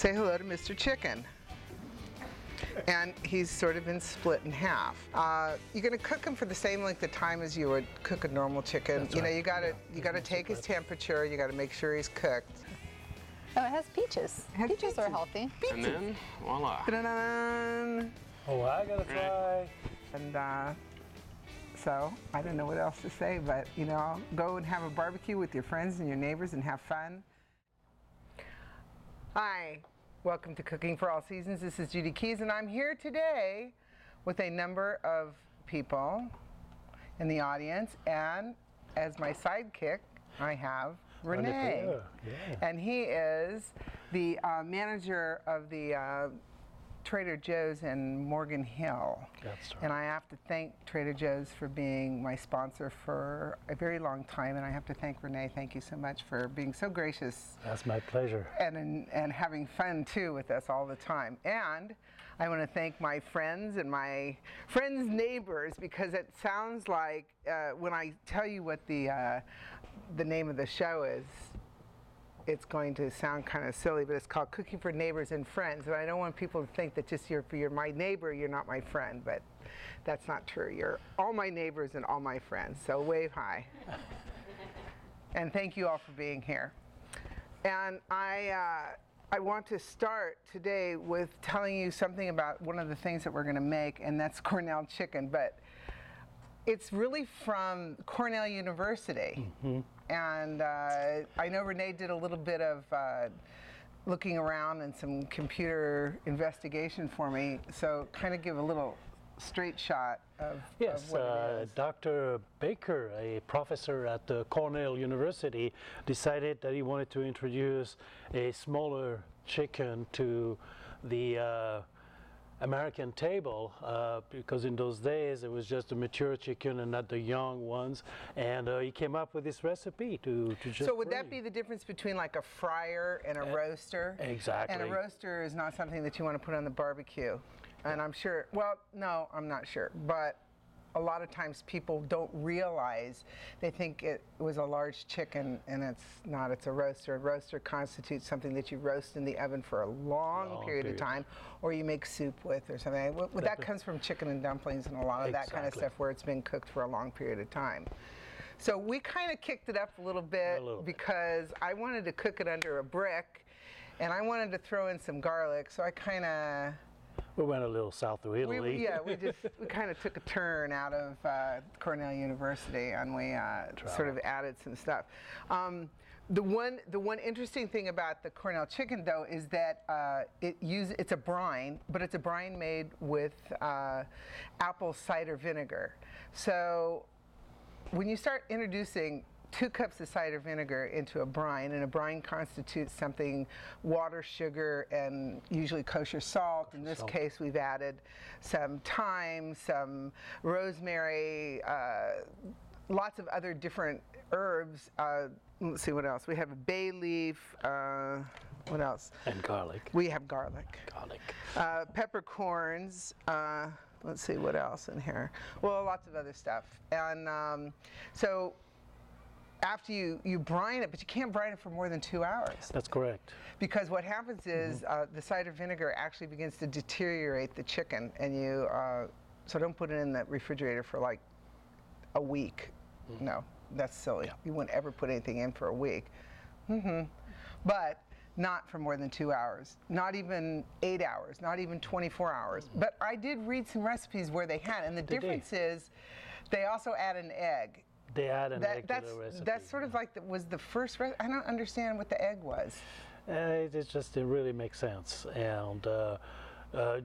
say hello to Mr. Chicken. And he's sort of been split in half. You're going to cook him for the same length of time as you would cook a normal chicken. That's you know, right. you got to take his temperature. You got to make sure he's cooked. Oh, it has peaches. Peaches are healthy. And then, voila. Ta-da-da-da. Oh, I gotta try. And so I don't know what else to say, but you know, go and have a barbecue with your friends and your neighbors and have fun. Hi, welcome to Cooking for All Seasons. This is Judy Keys, and I'm here today with a number of people in the audience, and as my sidekick, I have Renee. Yeah. And he is the manager of the Trader Joe's in Morgan Hill. That's right. And I have to thank Trader Joe's for being my sponsor for a very long time, and I have to thank Renee. Thank you so much for being so gracious. That's my pleasure. And having fun too with us all the time. And I want to thank my friends and my friends' neighbors, because it sounds like when I tell you what the name of the show is, it's going to sound kind of silly, but it's called Cooking for Neighbors and Friends. And I don't want people to think that just you're my neighbor, you're not my friend, but that's not true. You're all my neighbors and all my friends, so wave hi. And thank you all for being here. And I want to start today with telling you something about one of the things that we're going to make, and that's Cornell chicken. But it's really from Cornell University. Mm-hmm. And I know Renee did a little bit of looking around and some computer investigation for me, so kind of give a little straight shot of what it is. Dr. Baker, a professor at Cornell University, decided that he wanted to introduce a smaller chicken to the American table, because in those days it was just a mature chicken and not the young ones, and he came up with this recipe to just So would that be the difference between like a fryer and a roaster? Exactly. And a roaster is not something that you want to put on the barbecue. And I'm sure, well, no, I'm not sure, but a lot of times people don't realize, they think it was a large chicken, and it's not, it's a roaster. A roaster constitutes something that you roast in the oven for a long period of time, or you make soup with or something. Well, that comes from chicken and dumplings and a lot of that kind of stuff where it's been cooked for a long period of time. So we kind of kicked it up a little bit because I wanted to cook it under a brick, and I wanted to throw in some garlic, so I kind of... We went a little south of Italy. We kind of took a turn out of Cornell University, and we sort of added some stuff. The one interesting thing about the Cornell chicken, though, is that it's a brine, but it's a brine made with apple cider vinegar. So when you start introducing 2 cups of cider vinegar into a brine, and a brine constitutes something, water, sugar, and usually kosher salt. In this case, we've added some thyme, some rosemary, lots of other different herbs. Let's see what else. We have a bay leaf. What else? And garlic. We have garlic. Peppercorns. Let's see what else in here. Well, lots of other stuff. And so after you brine it, but you can't brine it for more than 2 hours. That's correct. Because what happens is the cider vinegar actually begins to deteriorate the chicken, and you so don't put it in the refrigerator for like a week. No, that's silly. Yeah. You wouldn't ever put anything in for a week. But not for more than 2 hours, not even 8 hours, not even 24 hours. But I did read some recipes where they had, and the difference is they also add an egg. They add an egg to the recipe. That's sort of like was the first recipe. I don't understand what the egg was. It really makes sense, and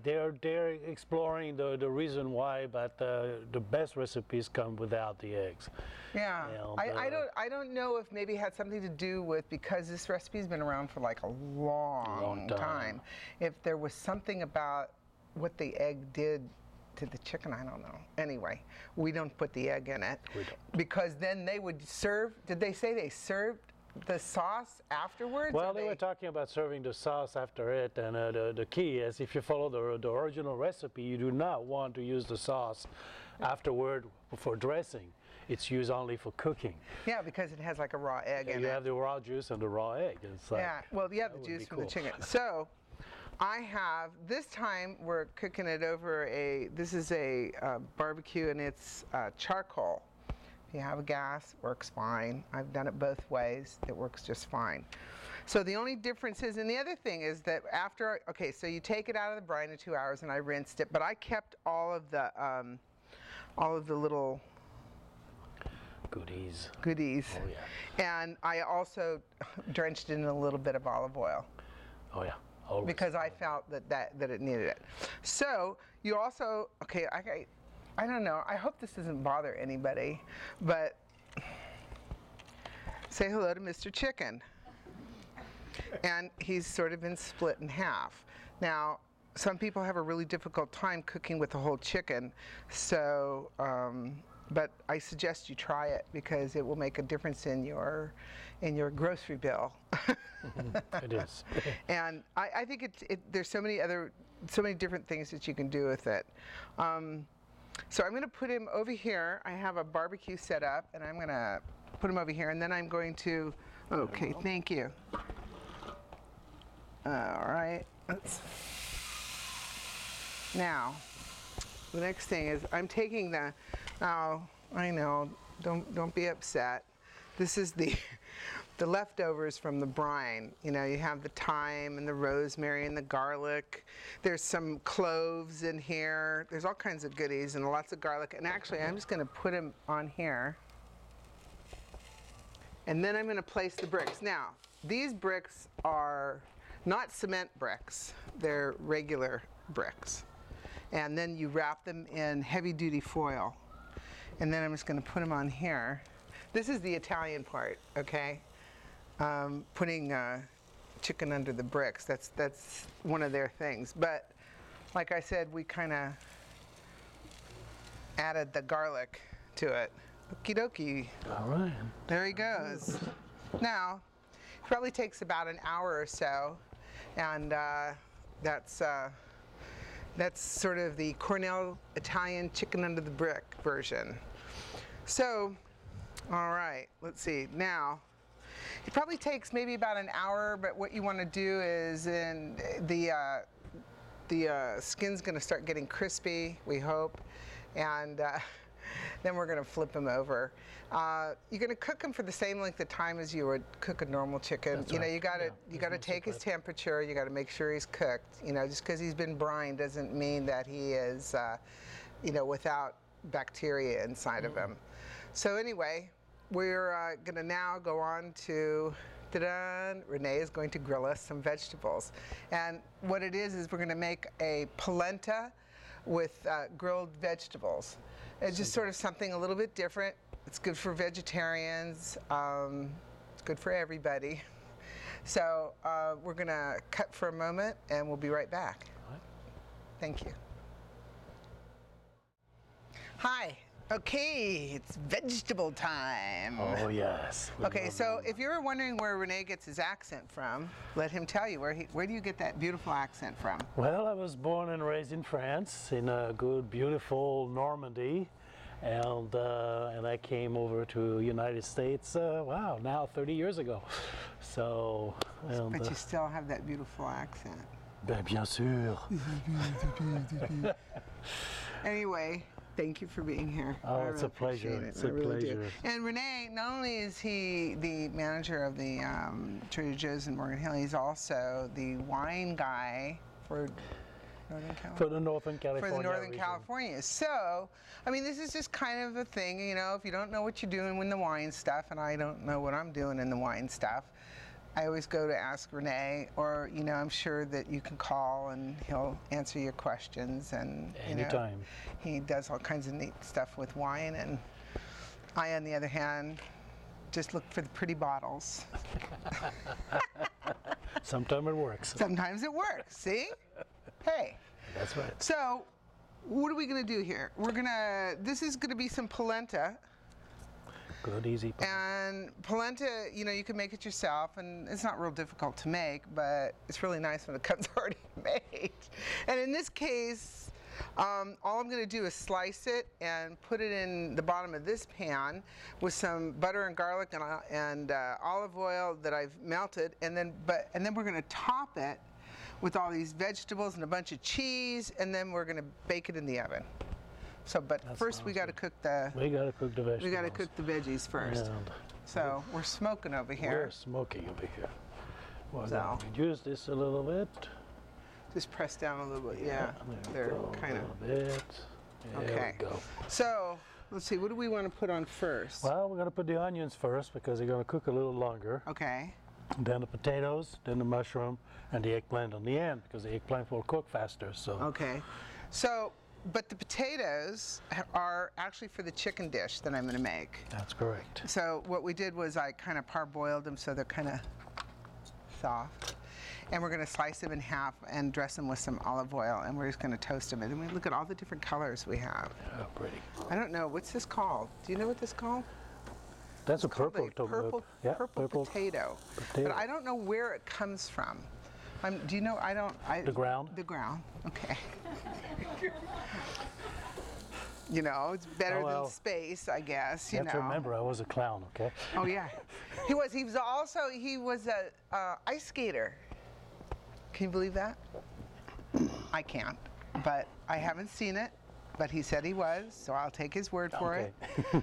they're exploring the reason why, but the best recipes come without the eggs. Yeah, and, I don't know if maybe it had something to do with, because this recipe's been around for like a long time. If there was something about what the egg did to the chicken, I don't know. Anyway, we don't put the egg in it. We don't. Because then they would serve, did they say they served the sauce afterwards? Well, they were talking about serving the sauce after it, and the key is, if you follow the original recipe, you do not want to use the sauce afterward for dressing. It's used only for cooking. Yeah, because it has like a raw egg in it. You have the raw juice and the raw egg. It's like, yeah, well, you have the juice from the chicken. So I have, this time we're cooking it over this is a barbecue, and it's charcoal. If you have a gas, it works fine. I've done it both ways. It works just fine. So the only difference is, and the other thing is that after, okay, so you take it out of the brine in 2 hours, and I rinsed it, but I kept all of the little Goodies. Oh, yeah. And I also drenched it in a little bit of olive oil. Oh yeah. Always. Because I felt that it needed it. So you also, okay, I don't know. I hope this doesn't bother anybody, but say hello to Mr. Chicken. And he's sort of been split in half. Now, some people have a really difficult time cooking with the whole chicken, so, but I suggest you try it because it will make a difference in your grocery bill. It is. And I think there's so many different things that you can do with it. So I'm going to put him over here. I have a barbecue set up, and I'm going to put him over here, and then I'm going to, okay, thank you. All right, now, the next thing is I'm taking I know, don't be upset. This is the leftovers from the brine. You know, you have the thyme and the rosemary and the garlic. There's some cloves in here. There's all kinds of goodies and lots of garlic. And actually, I'm just going to put them on here. And then I'm going to place the bricks. Now, these bricks are not cement bricks. They're regular bricks. And then you wrap them in heavy-duty foil. And then I'm just going to put them on here. This is the Italian part, okay? Putting chicken under the bricks. That's one of their things. But like I said, we kind of added the garlic to it. Okie dokie. All right. There he goes. Now, it probably takes about an hour or so, and that's sort of the Cornell Italian chicken under the brick version. So, all right, let's see. Now, it probably takes maybe about an hour, but what you want to do is the skin's going to start getting crispy, we hope, and then we're going to flip them over. You're going to cook them for the same length of time as you would cook a normal chicken. That's you know, right. you got to take his temperature. You got to make sure he's cooked. You know, just because he's been brined doesn't mean that he is, you know, without bacteria inside of him. So anyway, we're going to now go on to, Renee is going to grill us some vegetables. And what it is we're going to make a polenta with grilled vegetables. It's just sort of something a little bit different. It's good for vegetarians. It's good for everybody. So we're going to cut for a moment, and we'll be right back. All right. Thank you. Hi. Okay, it's vegetable time. Oh yes. Okay, so if you were wondering where Renee gets his accent from, let him tell you. Where do you get that beautiful accent from? Well, I was born and raised in France, in a good, beautiful Normandy, and I came over to United States. Wow, now 30 years ago. So. But you still have that beautiful accent. Bien sûr. Anyway. Thank you for being here. Oh, it's a pleasure. It's a pleasure. And Renee, not only is he the manager of the Trader Joe's in Morgan Hill, he's also the wine guy for Northern California. For the Northern California. For the Northern region. California. So, I mean, this is just kind of a thing, you know, if you don't know what you're doing with the wine stuff, and I don't know what I'm doing in the wine stuff, I always go to ask Renee, or, you know, I'm sure that you can call and he'll answer your questions. And anytime. You know, he does all kinds of neat stuff with wine. And I, on the other hand, just look for the pretty bottles. Sometimes it works. Sometimes it works. See? Hey. That's right. So, what are we going to do here? This is going to be some polenta. Good, easy. And polenta, you know, you can make it yourself, and it's not real difficult to make, but it's really nice when it comes already made. And in this case, all I'm going to do is slice it and put it in the bottom of this pan with some butter and garlic and olive oil that I've melted, and then we're going to top it with all these vegetables and a bunch of cheese, and then we're going to bake it in the oven. So, but That first we sounds got to cook the We got to cook the vegetables. we got to cook the veggies first. And So we're smoking over we're here. smoking over here. We're So- going to reduce this a little bit. Just press down a little bit. Yeah, There they're we go, kind of. a little bit. There Okay. we go. So let's see. What do we want to put on first? Well, we're going to put the onions first because they're going to cook a little longer. Okay. Then the potatoes, then the mushroom, and the eggplant on the end because the eggplant will cook faster. So Okay. So, but the potatoes are actually for the chicken dish that I'm going to make. that's correct. So what we did was I kind of parboiled them so they're kind of soft. And we're going to slice them in half and dress them with some olive oil, and we're just going to toast them. And then we look at all the different colors we have. Oh, pretty. I don't know, what's this called? Do you know what this is called? That's a Called purple a tomato. purple potato. But I don't know where it comes from. Do you know? The ground? The ground. Okay. You know, it's better Oh, well. than space, I guess. You You have to know. remember, I was a clown, okay? Oh yeah, he was. He was a ice skater. Can you believe that? I can't, but I haven't seen it. But he said he was, so I'll take his word for it.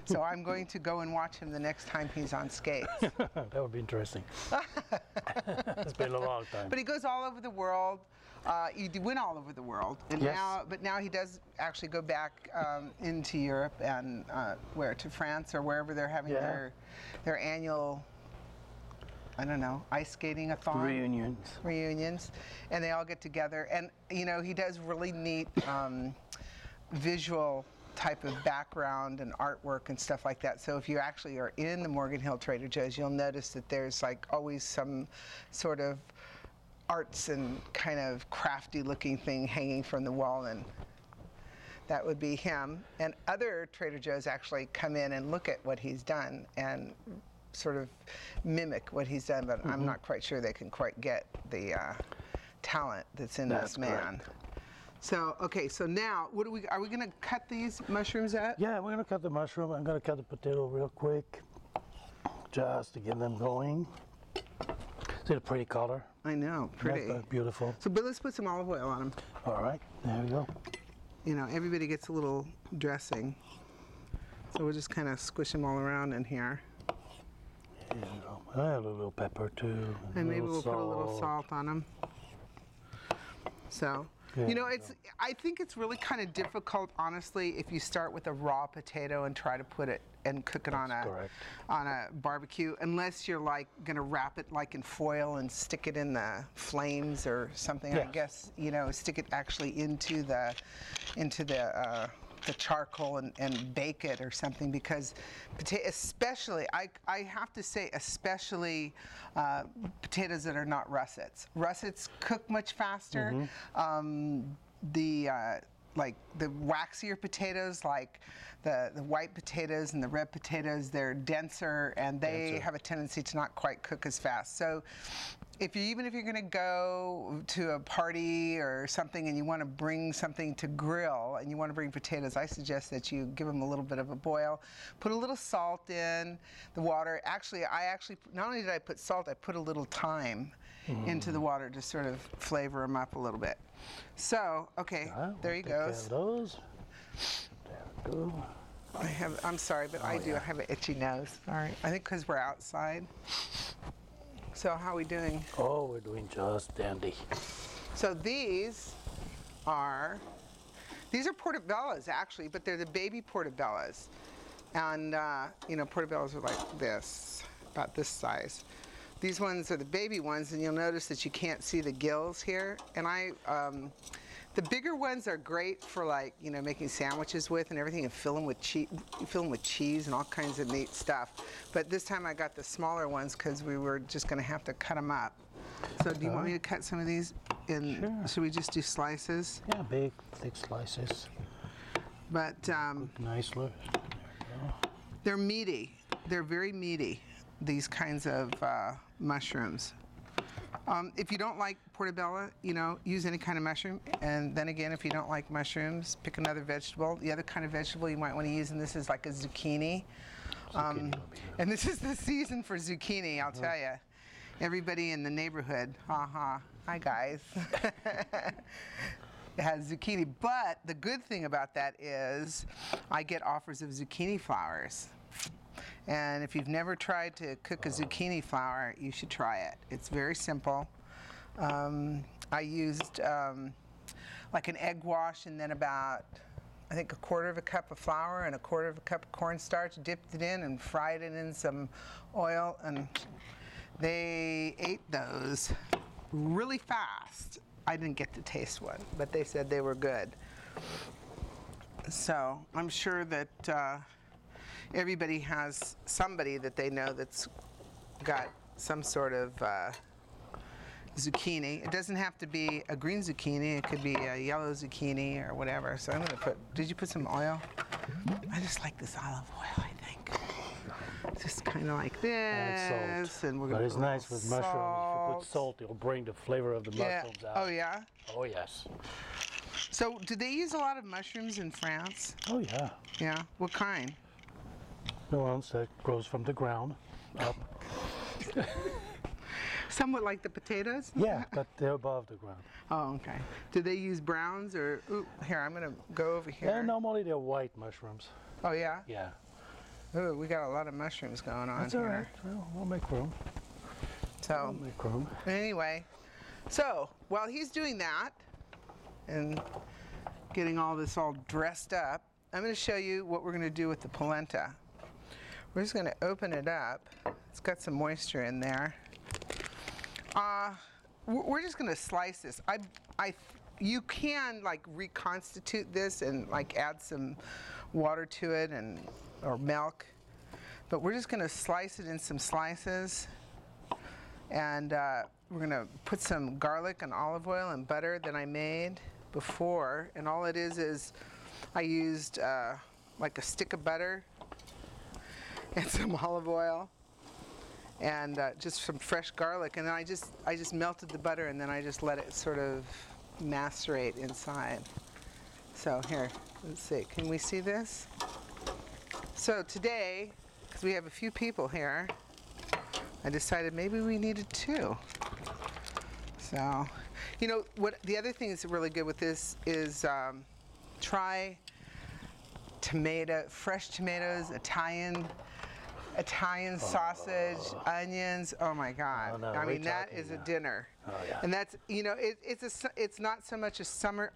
So I'm going to go and watch him the next time he's on skates. That would be interesting. It's been a long time. But he goes all over the world. He went all over the world, and Yes. now he does actually go back into Europe and to France or wherever they're having Yeah. their annual, I don't know, ice skating-a-thon. Reunions, and they all get together. And you know, he does really neat visual type of background and artwork and stuff like that. So if you actually are in the Morgan Hill Trader Joe's, you'll notice that there's like always some sort of arts and kind of crafty looking thing hanging from the wall, and that would be him. And other Trader Joe's actually come in and look at what he's done and sort of mimic what he's done, but I'm not quite sure they can quite get the talent that's in That's this man. correct. So, okay, so now, are we gonna cut these mushrooms up? Yeah, we're going to cut the mushroom. I'm going to cut the potato real quick just to get them going. See the pretty color? I know, pretty. That's beautiful. So, but let's put some olive oil on them. All right, there we go. You know, everybody gets a little dressing. So we'll just kind of squish them all around in here. There we go. I have a little pepper too. And maybe we'll put a little salt on them. So, Yeah, you know, I think it's really kind of difficult, honestly, if you start with a raw potato and try to put it and cook it on correct. a barbecue, unless you're like going to wrap it like in foil and stick it in the flames or something. I Yes. guess, you know, stick it actually into the charcoal and bake it or something, because especially, I have to say, especially potatoes that are not russets. Russets cook much faster. Like the waxier potatoes, like the white potatoes and the red potatoes, they're denser and they have a tendency to not quite cook as fast. So even if you're going to go to a party or something and you want to bring something to grill and you want to bring potatoes, I suggest that you give them a little bit of a boil. Put a little salt in the water. Actually, not only did I put salt, I put a little thyme into the water to sort of flavor them up a little bit. So, okay, there he goes. Those. There we go. I'm sorry, but I have an itchy nose. All right. I think because we're outside. So how are we doing? Oh, we're doing just dandy. So these are portobellos actually, but they're the baby portobellos. And you know, portobellos are like this, about this size. These ones are the baby ones, and you'll notice that you can't see the gills here. And the bigger ones are great for, like, you know, making sandwiches with and everything, and fill them with cheese and all kinds of neat stuff. But this time I got the smaller ones because we were just going to have to cut them up. So do you want me to cut some of these in? Sure. Should we just do slices? Yeah, big, thick slices. But Nicely. they're meaty. They're very meaty, these kinds of mushrooms. If you don't like portobello, you know, use any kind of mushroom. And then again, if you don't like mushrooms, pick another vegetable. The other kind of vegetable you might want to use in this is like a zucchini. And this is the season for zucchini, I'll tell you. Everybody in the neighborhood, haha, hi guys, has zucchini. But the good thing about that is I get offers of zucchini flowers. And if you've never tried to cook a zucchini flower, you should try it. It's very simple. I used like an egg wash and then about, I think, 1/4 cup of flour and 1/4 cup of cornstarch, dipped it in and fried it in some oil, and they ate those really fast. I didn't get to taste one, but they said they were good. So I'm sure that everybody has somebody that they know that's got some sort of zucchini. It doesn't have to be a green zucchini. It could be a yellow zucchini or whatever. So I'm going to put, did you put some oil? I just like this olive oil, I think. Just kind of like this. Add salt. And we're But gonna it's put a nice with little mushrooms. If you put salt. salt, it'll bring the flavor of the mushrooms out. Oh, yeah? Oh, yes. So do they use a lot of mushrooms in France? Oh, yeah. Yeah? What kind? The ones that grows from the ground up. Somewhat like the potatoes? Yeah, but they're above the ground. Oh, okay. Do they use browns or, ooh, here, I'm going to go over here. Yeah, normally they're white mushrooms. Oh, yeah? Yeah. Ooh, we got a lot of mushrooms going on That's all here. right. Well, we'll make room. So, We'll make room. anyway, so while he's doing that and getting all this all dressed up, I'm going to show you what we're going to do with the polenta. We're just going to open it up. It's got some moisture in there. We're just going to slice this. You can like reconstitute this and like add some water to it or milk, but we're just going to slice it in some slices. And we're going to put some garlic and olive oil and butter that I made before. And all it is I used like a stick of butter and some olive oil and just some fresh garlic. And then I just melted the butter and then I just let it sort of macerate inside. So here, let's see. Can we see this? So today, because we have a few people here, I decided maybe we needed 2. So, you know, what the other thing that's really good with this is try fresh tomatoes, Italian sausage, onions. Oh my God! Oh, no, I we're mean, that talking, is a dinner. Oh, yeah. And that's, you know, it's not so much a summer.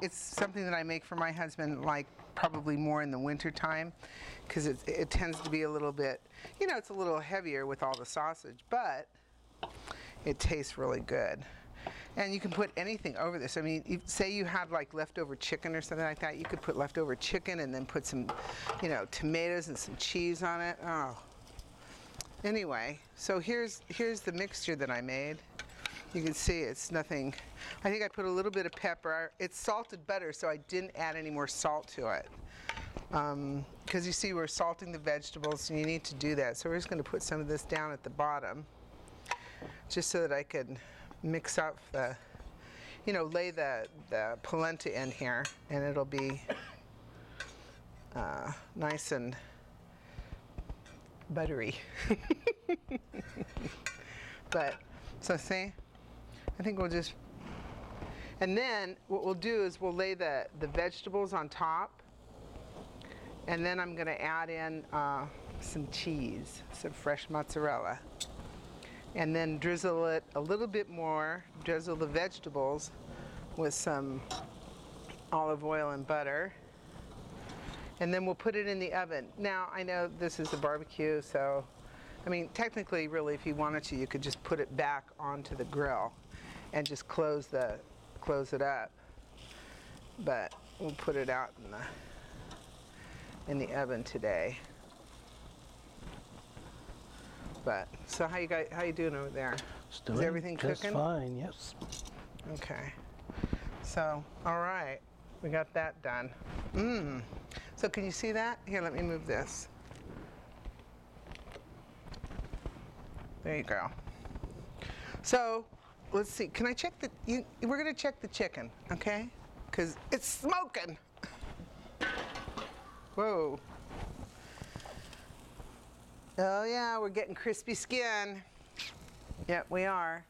It's something that I make for my husband, like probably more in the winter time, because it tends to be a little bit, you know, it's a little heavier with all the sausage, but it tastes really good. And you can put anything over this. I mean, say you had like leftover chicken or something like that, you could put leftover chicken and then put some, you know, tomatoes and some cheese on it. Oh. Anyway, so here's the mixture that I made. You can see it's nothing. I think I put a little bit of pepper. It's salted butter, so I didn't add any more salt to it. Because you see we're salting the vegetables, and you need to do that. So we're just going to put some of this down at the bottom, just so that I could mix up the, you know, lay the polenta in here, and it'll be nice and buttery. But, so see, I think we'll just, and then what we'll do is we'll lay the vegetables on top, and then I'm going to add in some cheese, some fresh mozzarella, and then drizzle it a little bit more, drizzle the vegetables with some olive oil and butter, and then we'll put it in the oven. Now, I know this is a barbecue, so, I mean, technically, really, if you wanted to, you could just put it back onto the grill and just close it up. But we'll put it out in the oven today. But so how you doing over there? Is everything just cooking? Fine, yes. Okay. So, all right, we got that done. So can you see that? Here, let me move this. There you go. So, let's see. Can I check we're going to check the chicken, okay? Because it's smoking. Whoa. Oh, yeah, we're getting crispy skin. Yeah, we are.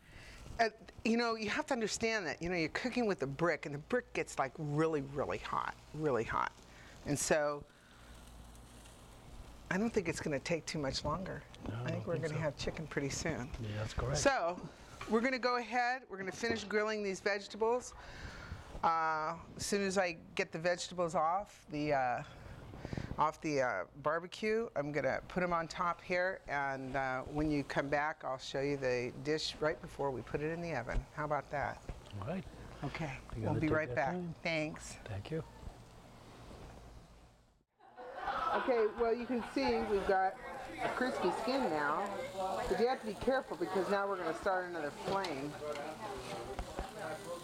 You know, you have to understand that, you know, you're cooking with a brick, and the brick gets like really, really hot, really hot. And so I don't think it's going to take too much longer. No, I think we're going to have chicken pretty soon. Yeah, that's correct. So we're going to go ahead. We're going to finish grilling these vegetables. As soon as I get the vegetables off the barbecue, I'm going to put them on top here. And when you come back, I'll show you the dish right before we put it in the oven. How about that? All right. Okay. You We'll gotta be take right that back. time. Thanks. Thank you. Okay, well, you can see we've got a crispy skin now, but you have to be careful because now we're going to start another flame.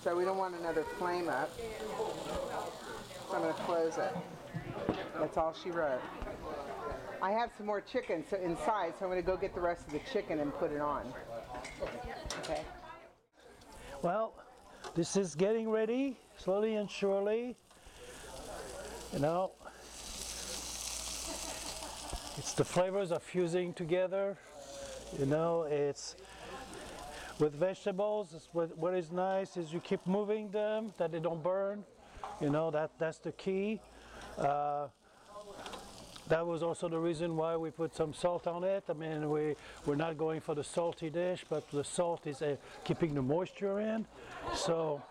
So we don't want another flame up. So I'm going to close it. That's all she wrote. I have some more chicken inside, so I'm going to go get the rest of the chicken and put it on. Okay. Well, this is getting ready, slowly and surely. You know, it's the flavors are fusing together. You know, it's with vegetables. What is nice is you keep moving them, that they don't burn. You know, that's the key. That was also the reason why we put some salt on it. I mean, we're not going for the salty dish, but the salt is keeping the moisture in, so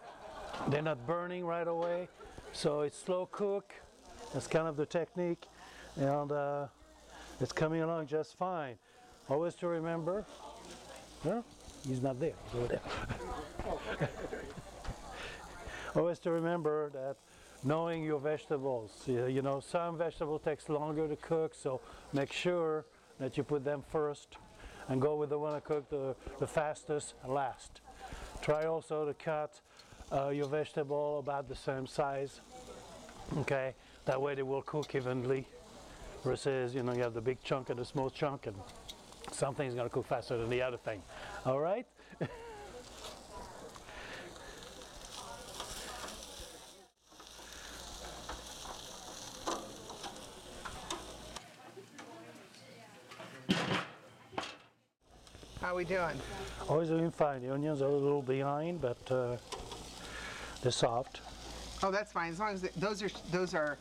they're not burning right away. So it's slow cook. That's kind of the technique, and it's coming along just fine. Always to remember, well, he's not there, he's over there. Always to remember that knowing your vegetables, you know, some vegetable takes longer to cook, so make sure that you put them first and go with the one that cook the fastest last. Try also to cut your vegetable about the same size, okay? That way they will cook evenly versus, you know, you have the big chunk and the small chunk, and something's gonna cook faster than the other thing, all right? How we doing? Always doing fine. The onions are a little behind, but they're soft. Oh, that's fine. As long as those are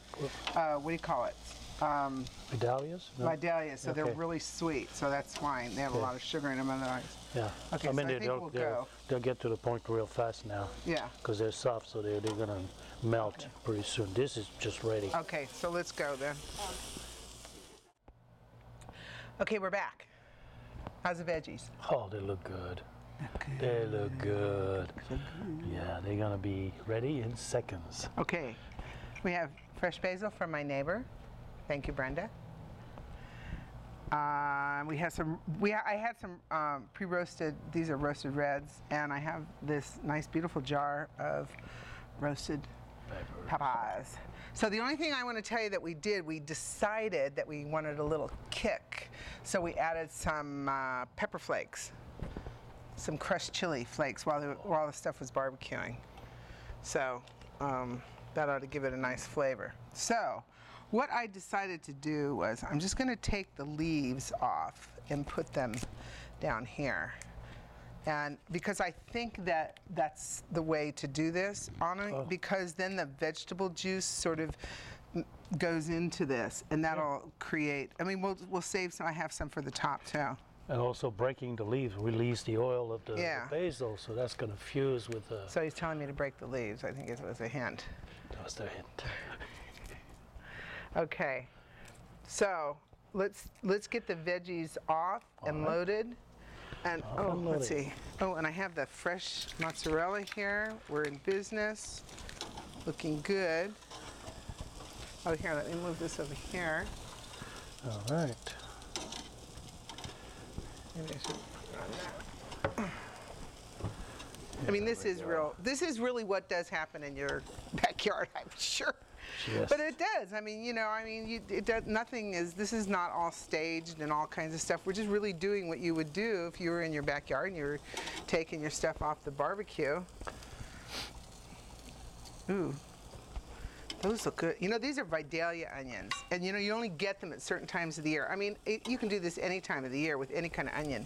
what do you call it? Vidalias? No? Vidalia, so they're Okay. really sweet, so that's fine. They have a Okay. lot of sugar in them otherwise. Yeah. Okay, I mean, so I think we'll go. they'll get to the point real fast now Yeah. because they're soft, so they're going to melt pretty soon. This is just ready. Okay, so let's go then. Okay, we're back. How's the veggies? Oh, they look good. They look good. Yeah, they're going to be ready in seconds. Okay, we have fresh basil from my neighbor. Thank you, Brenda. We have some. I had some pre-roasted. These are roasted reds, and I have this nice, beautiful jar of roasted peppers. So the only thing I want to tell you that we did, we decided that we wanted a little kick, so we added some pepper flakes, some crushed chili flakes while the stuff was barbecuing. So that ought to give it a nice flavor. So what I decided to do was I'm just going to take the leaves off and put them down here. And because I think that that's the way to do this, Anna, because then the vegetable juice sort of goes into this, and that'll create, I mean, we'll save some, I have some for the top too. And also breaking the leaves release the oil of the basil, so that's going to fuse with the... So he's telling me to break the leaves. I think it was a hint. That was the hint. Okay, so let's get the veggies off and loaded. And let's see. Oh, and I have the fresh mozzarella here. We're in business. Looking good. Oh, here, let me move this over here. All right. Maybe I should put it on that. I mean, this is real. This is really what does happen in your backyard, I'm sure. Yes. But it does. I mean, you know, it does, nothing is, this is not all staged and all kinds of stuff. We're just really doing what you would do if you were in your backyard and you were taking your stuff off the barbecue. Ooh, Those look good. You know, these are Vidalia onions, and you know, you only get them at certain times of the year. I mean, you can do this any time of the year with any kind of onion,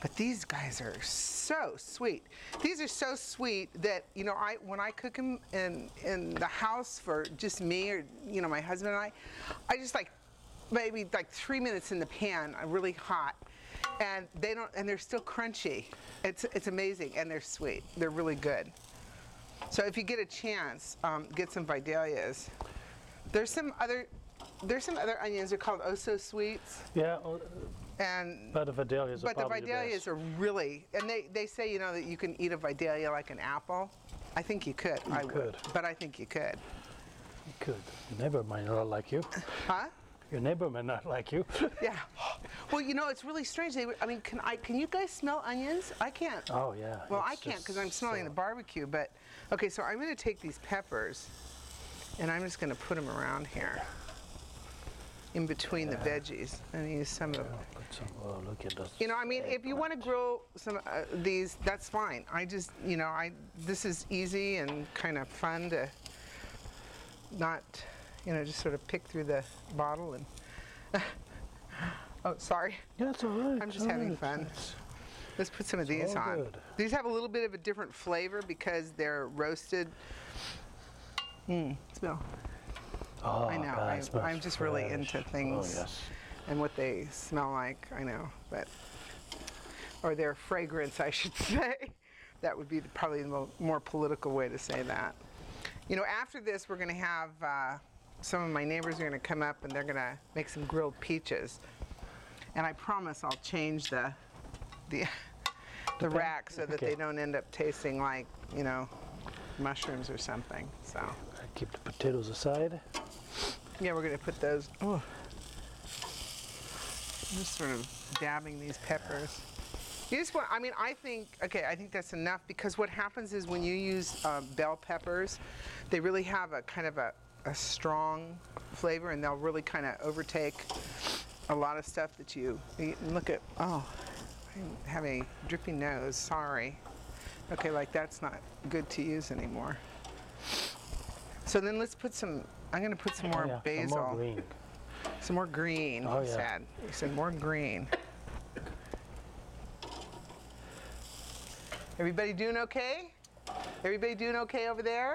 but these guys are so sweet. These are so sweet that, you know, when I cook them in the house for just me or, you know, my husband and I just like maybe like 3 minutes in the pan, really hot, and they're still crunchy. It's amazing, and they're sweet. They're really good. So if you get a chance, get some Vidalias. There's some other onions. They're called oh-so sweets. Yeah. But the Vidalias are probably the Vidalias are really, and they say, you know, that you can eat a Vidalia like an apple. I think you could. I would. But I think you could. You could. Your neighbor might not like you. Huh? Your neighbor might not like you. Yeah. Well, you know, it's really strange. I mean, can you guys smell onions? I can't. Oh, yeah. Well, I can't because I'm smelling the barbecue. But, okay, so I'm going to take these peppers, and I'm just going to put them around here, in between the veggies, and use some of them. Oh, look at those. You know, I mean, if you want to grill some these, that's fine. I just, you know, this is easy and kind of fun to not, you know, just sort of pick through the bottle and. Oh, sorry. Yeah, it's all right. I'm just having fun. Let's put some of these on. Good. These have a little bit of a different flavor because they're roasted. Smell. Oh, I know. I'm just really into things and what they smell like. I know, or their fragrance, I should say. That would be probably the more political way to say that. You know, after this, we're going to have some of my neighbors are going to come up and they're going to make some grilled peaches. And I promise I'll change the rack so that they don't end up tasting like, you know, mushrooms or something. So I keep the potatoes aside. Yeah, we're going to put those. Oh, just sort of dabbing these peppers. You just want. I mean, I think that's enough because what happens is when you use bell peppers, they really have a kind of a strong flavor, and they'll really kind of overtake a lot of stuff that you eat. And look at, oh, I have a drippy nose, sorry. Okay, like that's not good to use anymore. So then let's put some, I'm gonna put some more basil. Some more green. Some more green, oh, he said. He said more green. Everybody doing okay? Everybody doing okay over there?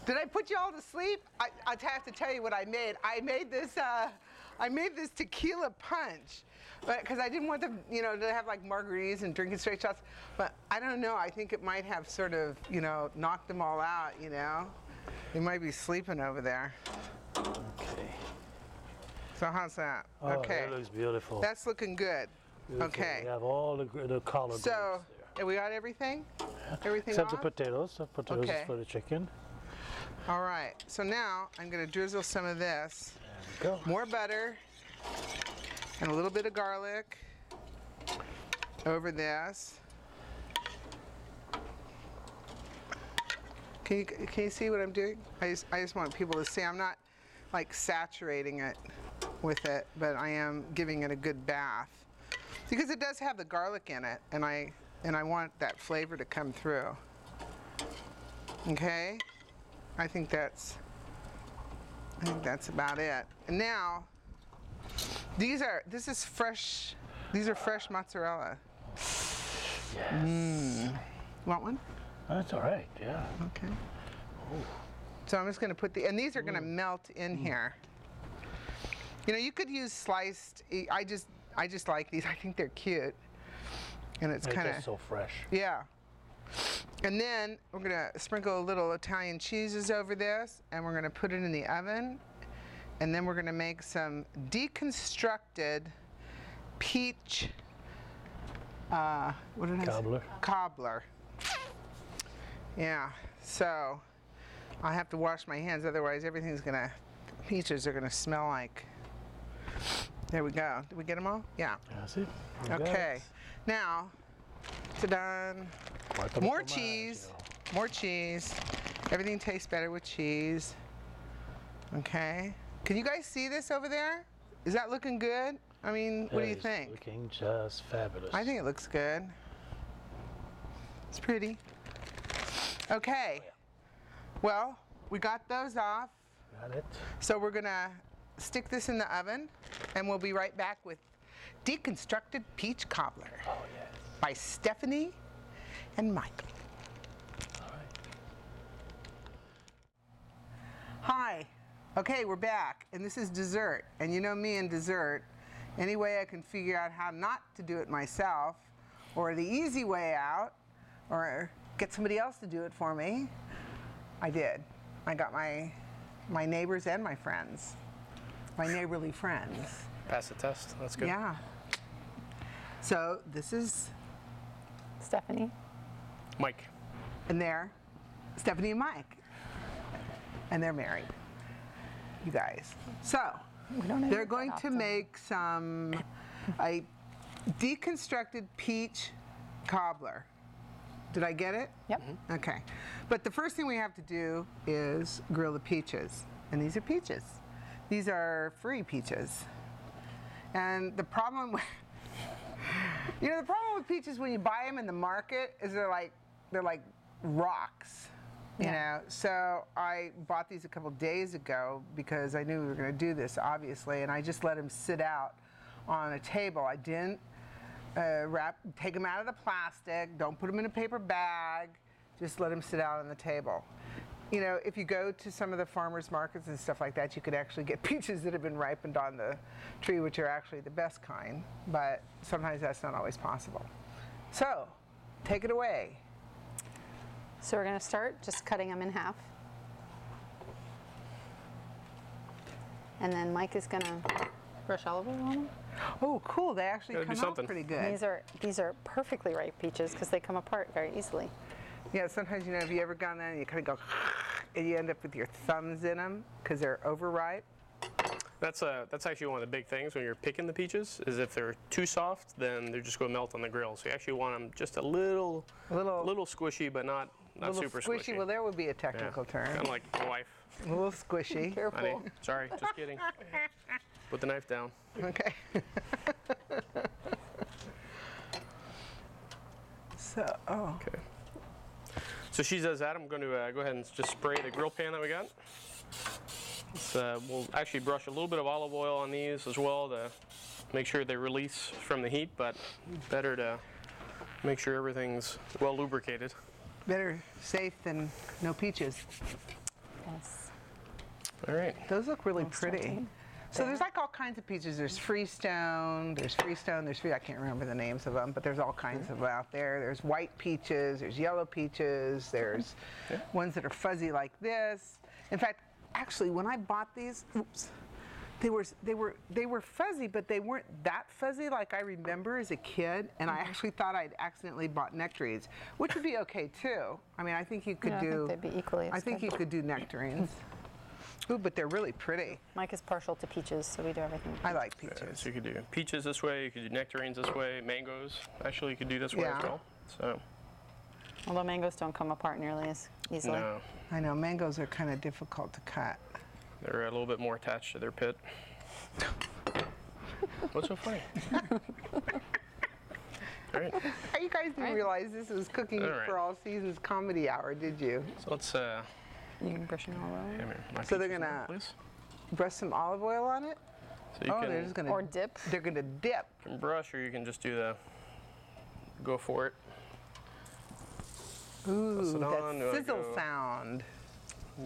Did I put you all to sleep? I have to tell you what I made. I made this tequila punch, because I didn't want them, you know, to have like margaritas and drinking straight shots. But I don't know. I think it might have sort of, you know, knocked them all out. You know, they might be sleeping over there. Okay. So how's that? Oh, okay. That looks beautiful. That's looking good. Beautiful. Okay. We have all the color. So we got everything. Everything. Except off? the potatoes. The potatoes Okay. is for the chicken. All right, so now I'm going to drizzle some of this. There we go. More butter and a little bit of garlic over this. Can you see what I'm doing? I just want people to see I'm not like saturating it with it, but I am giving it a good bath because it does have the garlic in it, and I want that flavor to come through. Okay. I think that's about it. And now, these are fresh mozzarella. Yes. Want one? That's all right. Yeah. Okay. Ooh. So I'm just going to put and these are going to melt in here. You know, you could use sliced. I just like these. I think they're cute. And it's kind of so fresh. Yeah. And then we're going to sprinkle a little Italian cheeses over this, and we're going to put it in the oven, and then we're going to make some deconstructed peach what did I say? Cobbler. Yeah, so I have to wash my hands, otherwise peaches are going to smell like. There we go. Did we get them all? Yeah. That's it. Okay. Now, ta-da. More cheese. More cheese. Everything tastes better with cheese. Okay. Can you guys see this over there? Is that looking good? I mean, what do you think? Looking just fabulous. I think it looks good. It's pretty. Okay. Well, we got those off. Got it. So we're gonna stick this in the oven, and we'll be right back with Deconstructed Peach Cobbler by Stephanie and Michael. All right. Hi. Okay, we're back, and this is dessert. And you know me and dessert. Any way I can figure out how not to do it myself, or the easy way out, or get somebody else to do it for me, I did. I got my neighbors and my friends, my neighborly friends. Pass the test. That's good. Yeah. So this is, Stephanie. Mike. and they're Stephanie and Mike, and they're married. You guys. So We don't they're edit going that to often. make a deconstructed peach cobbler. Did I get it? Yep. Okay. But the first thing we have to do is grill the peaches. And these are peaches. These are free peaches. And the problem with, the problem with peaches when you buy them in the market is they're like rocks. You know, so I bought these a couple days ago because I knew we were going to do this, obviously, and I just let them sit out on a table. I didn't take them out of the plastic, don't put them in a paper bag, just let them sit out on the table. You know, if you go to some of the farmers markets and stuff like that, you could actually get peaches that have been ripened on the tree, which are actually the best kind, but sometimes that's not always possible. So, take it away. So we're going to start just cutting them in half. And then Mike is going to brush olive oil on them. Oh, cool, they actually Gotta do come out something. pretty good. These are perfectly ripe peaches because they come apart very easily. Yeah, sometimes, you know, have you ever gone there and you kind of go, and you end up with your thumbs in them because they're overripe? That's actually one of the big things when you're picking the peaches, is if they're too soft, then they're just going to melt on the grill. So you actually want them just a little squishy, but not super squishy. Well, there would be a technical term. Kind of like my wife. A little squishy. Careful. Honey, sorry, just kidding. Put the knife down. Okay. So, Okay. So she does that. I'm going to go ahead and just spray the grill pan that we got. We'll actually brush a little bit of olive oil on these as well to make sure they release from the heat, but better to make sure everything's well lubricated. better safe than no peaches. Yes. All right. Those look really Thanks, pretty. Jackie. So there's like all kinds of peaches. There's Freestone, I can't remember the names of them, but there's all kinds of them out there. There's white peaches, there's yellow peaches, there's ones that are fuzzy like this. In fact, actually, when I bought these, they were fuzzy, but they weren't that fuzzy like I remember as a kid, and I actually thought I'd accidentally bought nectarines, which would be okay too. I mean, I think you could Yeah, do. I think they'd be equally as I think good. you could do nectarines. Ooh, but they're really pretty. Mike is partial to peaches, so we do everything. I like Yeah, peaches. so you could do peaches this way, you could do nectarines this way, mangoes actually you could do this way Yeah. as well. So, Although mangoes don't come apart nearly as easily. no, I know mangoes are kind of difficult to cut. they're a little bit more attached to their pit. What's so funny? All right, You guys didn't realize this was Cooking All right. for All Seasons Comedy Hour, did you? so let's You can brush them all over. come here. My So they're peaches gonna- now, please. Brush some olive oil on it? So you Oh, can, they're just gonna. Or dip. They're gonna dip. can brush, or you can just do the go for it. Ooh, it that on, do I sizzle go- sound.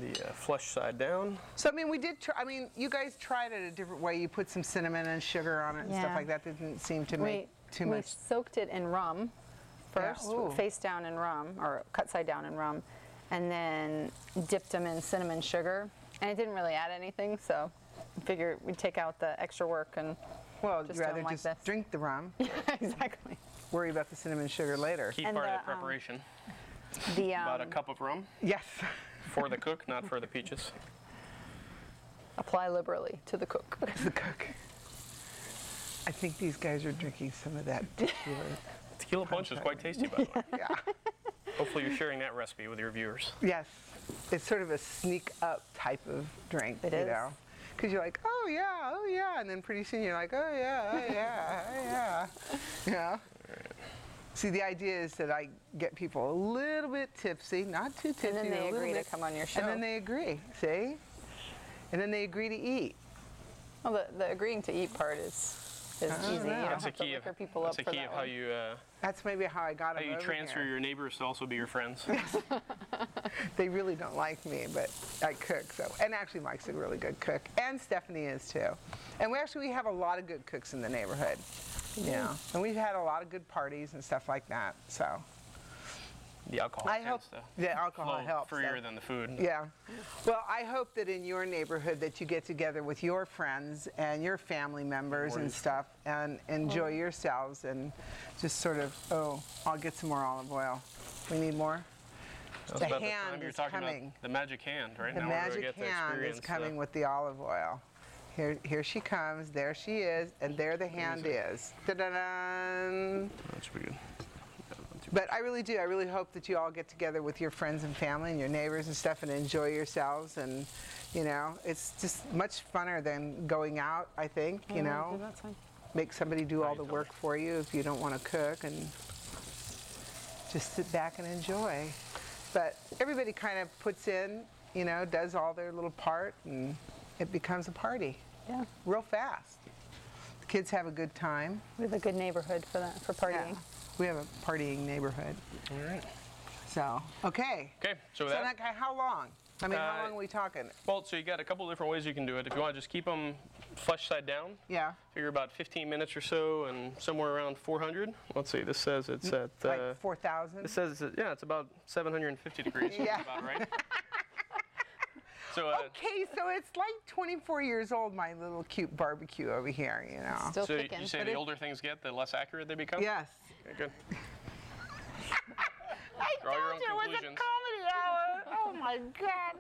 The flesh side down. So I mean, we did. You guys tried it a different way. You put some cinnamon and sugar on it and stuff Yeah. like that. Didn't seem to make too We much. soaked it in rum first, ooh. face down in rum, or cut side down in rum, and then dipped them in cinnamon sugar. And it didn't really add anything, so I figured we'd take out the extra work and Well, just you'd do rather 'em like just this. drink the rum. exactly. Worry about the cinnamon sugar later. Key And part of the, the preparation. The About a cup of rum Yes. for the cook, not for the peaches. apply liberally to the cook. The cook. I think these guys are drinking some of that tequila. Tequila punch is quite tasty, by the way. Yeah. Hopefully you're sharing that recipe with your viewers. Yes. It's sort of a sneak up type of drink, It you is. know. Because you're like, oh yeah, and then pretty soon you're like, oh yeah, oh yeah, oh yeah. You know? See, the idea is that I get people a little bit tipsy, not too tipsy, And then they a little agree to bit, come on your show. and then they agree. See, and then they agree to eat. Well, the agreeing to eat part is easy. know. You don't That's a have to key of liquor people up that's a for key that of how one. you That's maybe how I got how them you over transfer here. your neighbors to also be your friends. They really don't like me, but I cook. So, and actually, Mike's a really good cook, and Stephanie is too. And we have a lot of good cooks in the neighborhood. Yeah, and we've had a lot of good parties and stuff like that. So The alcohol I hope tends to the alcohol flow helps. freer so- than the food. Yeah. Well, I hope that in your neighborhood that you get together with your friends and your family members and stuff and enjoy yourselves and just sort of, oh, I'll get some more olive oil. We need more? That's The about hand the time you're is talking coming. about the magic hand, right? The now we're gonna magic get to hand is experience coming with the olive oil. Here she comes, there she is, and there the hand is. Da-da-dun! That's pretty good. But I really do. I really hope that you all get together with your friends and family and your neighbors and stuff and enjoy yourselves. And, you know, it's just much funner than going out, I think, you know. That's fine. Make somebody do all the work for you if you don't want to cook and just sit back and enjoy. But everybody kind of puts in, you know, does all their little part and it becomes a party Yeah, real fast. The kids have a good time. we have a good neighborhood for that, for partying. Yeah. We have a partying neighborhood. All right. So, okay. Okay, so So that. that guy, how long? I mean, how long are we talking? Well, so you got a couple different ways you can do it. If you want to just keep them flesh side down, Yeah. figure about 15 minutes or so, and somewhere around 400. Let's see. This says it's at. Like 4,000? It says yeah, it's about 750 degrees. which is Yeah. About right. So. Okay, so it's like 24 years old, my little cute barbecue over here, you know. Still So kicking. you say the older things get, the less accurate they become. Yes. Okay, good. I Draw your own told you it was a conclusions. comedy hour. Oh my God.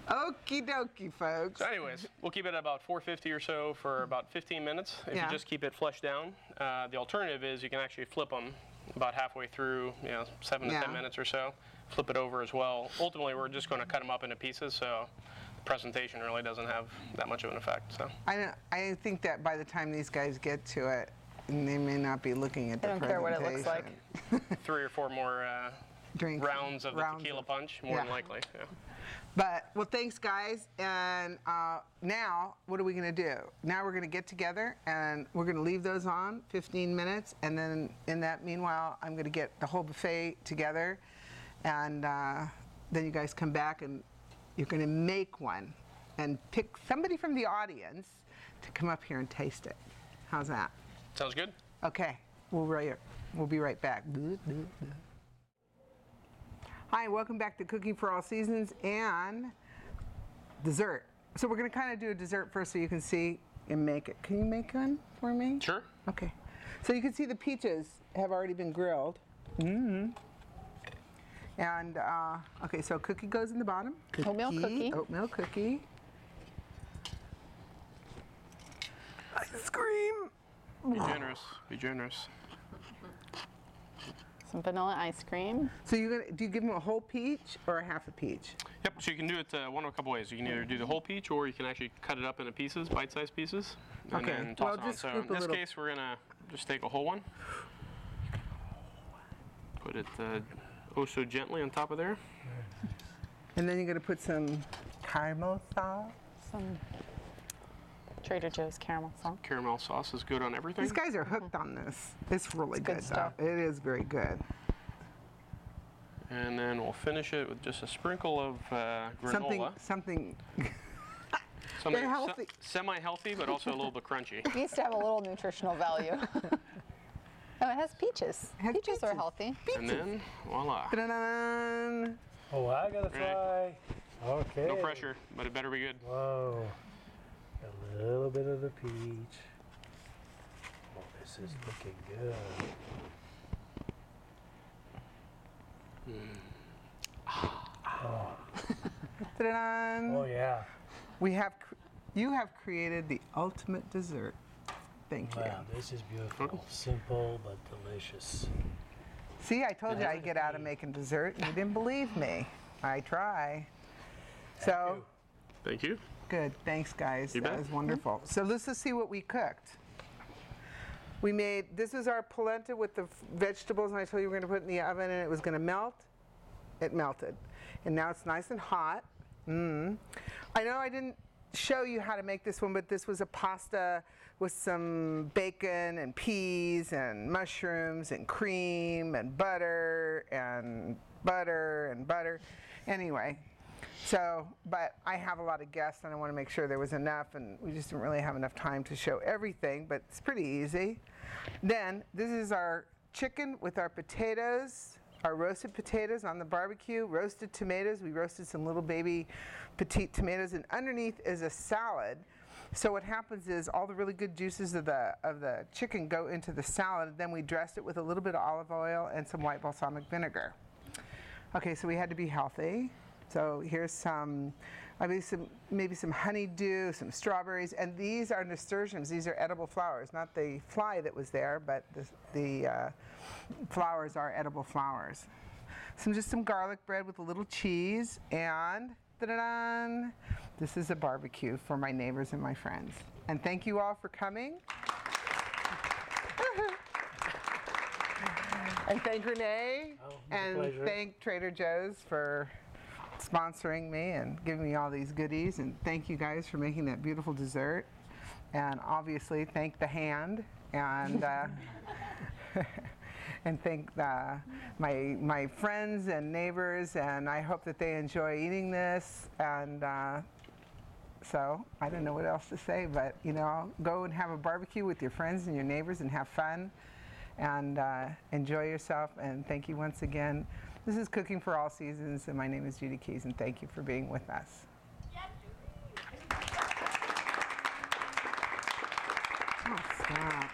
Okie dokie, folks. So anyways, we'll keep it at about 450 or so for about 15 minutes. If Yeah. you just keep it flushed down. The alternative is you can actually flip them about halfway through, 7 to Yeah. 10 minutes or so. Flip it over as well. Ultimately, we're just going to cut them up into pieces, so the presentation really doesn't have that much of an effect. So I think that by the time these guys get to it, they may not be looking at They the don't care what it looks like. presentation. 3 or 4 more Drink rounds of the tequila of- punch, more than yeah. likely. Yeah. But, well, thanks, guys. And now, what are we going to do? Now we're going to get together, and we're going to leave those on 15 minutes. And then in that meanwhile, I'm going to get the whole buffet together. And then you guys come back, and you're going to make one. And pick somebody from the audience to come up here and taste it. How's that? Sounds good? Okay, we'll be right back. Hi, welcome back to Cooking for All Seasons and dessert. So we're going to kind of do a dessert first so you can see and make it. Can you make one for me? Sure. Okay. So you can see the peaches have already been grilled. Mm-hmm. And, okay, so cookie goes in the bottom. Oatmeal cookie. Oatmeal cookie. Ice cream. Be generous. Be generous. Some vanilla ice cream. So do you give them a whole peach or a half a peach? Yep, so you can do it one of a couple ways. You can either do the whole peach or you can actually cut it up into pieces, bite-sized pieces, and Okay, then toss well, it on. just So scoop in a this little. case, we're gonna just take a whole one. Put it oh so gently on top of there. And then you're going to put some caramel sauce. Some Trader Joe's caramel sauce. Caramel sauce is good on everything. These guys are hooked on this. It's really It's good good, stuff. though. It is very good. And then we'll finish it with just a sprinkle of granola. Something. Something they're healthy. semi-healthy, but also a little bit crunchy. It needs to have a little nutritional value. Oh, it has peaches. It has Peaches are peaches. healthy. And then, voila. Ta-da-dun. Oh, I gotta try. Okay. No pressure, but it better be good. Whoa. A little bit of the peach. Oh, this is looking good. Ta-da-dun. Oh yeah. You have created the ultimate dessert. Thank you. Wow, this is beautiful. Simple but delicious. See, I told you I'd get out of making dessert, and you didn't believe me. I try. So, Thank you. good. Thanks, guys. You That bet. was wonderful. So let's just see what we cooked. We made, this is our polenta with the vegetables, and I told you we're going to put it in the oven and it was going to melt. It melted. And now it's nice and hot. I know I didn't show you how to make this one, but this was a pasta with some bacon and peas and mushrooms and cream and butter and butter and butter. Anyway, so, but I have a lot of guests and I want to make sure there was enough, and we just didn't really have enough time to show everything, but it's pretty easy. Then this is our chicken with our potatoes, our roasted potatoes on the barbecue, roasted tomatoes. We roasted some little baby petite tomatoes, and underneath is a salad. So what happens is all the really good juices of the chicken go into the salad. Then we dressed it with a little bit of olive oil and some white balsamic vinegar. Okay, so we had to be healthy. So here's some, maybe some honeydew, some strawberries, and these are nasturtiums. These are edible flowers, not the fly that was there, but the flowers are edible flowers. Just some garlic bread with a little cheese, and da-da-da, this is a barbecue for my neighbors and my friends. And thank you all for coming. And thank Renee, and pleasure. Thank Trader Joe's for sponsoring me and giving me all these goodies, and thank you guys for making that beautiful dessert, and obviously thank the hand, and and thank my friends and neighbors, and I hope that they enjoy eating this, and so I don't know what else to say, but go and have a barbecue with your friends and your neighbors and have fun and enjoy yourself, and thank you once again. This is Cooking for All Seasons, and my name is Judy Keys, and thank you for being with us. Oh, stop.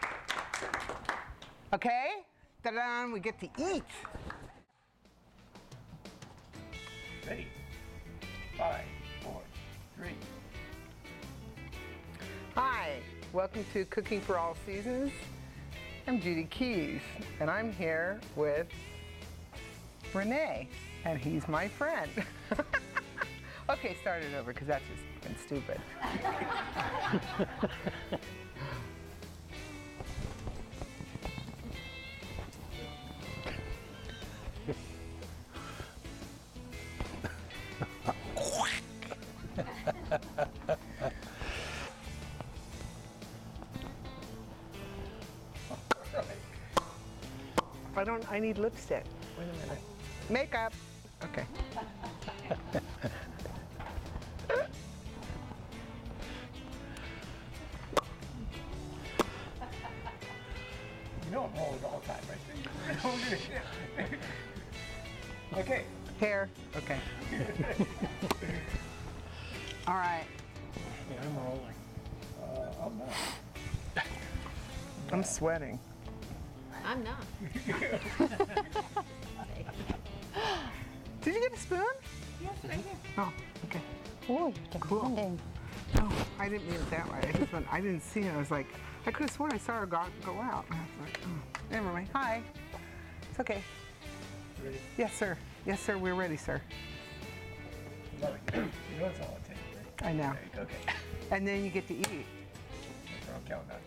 Okay, ta-da, we get to eat. Ready? 5, 4, 3. Hi, welcome to Cooking for All Seasons. I'm Judy Keys, and I'm here with Renee, and he's my friend. Okay, start it over, because that's just been stupid. I need lipstick. Wait a minute. Makeup. Okay. You know I'm holding all the time, right? Hold it. Okay. Hair. Okay. All right. Yeah, I'm rolling. I'm not. I'm sweating. I'm not. Did you get a spoon? Yes, right here. Oh, okay. Ooh, Cool. demanding. No, I didn't mean it that way. I didn't see it. I was like, I could have sworn I saw her go out. I was like, oh, never mind. Hi. It's okay. Ready? Yes, sir. Yes, sir. We're ready, sir. Love it. You know it's all it takes, right? I know. Okay. And then you get to eat. That's what I'm counting on.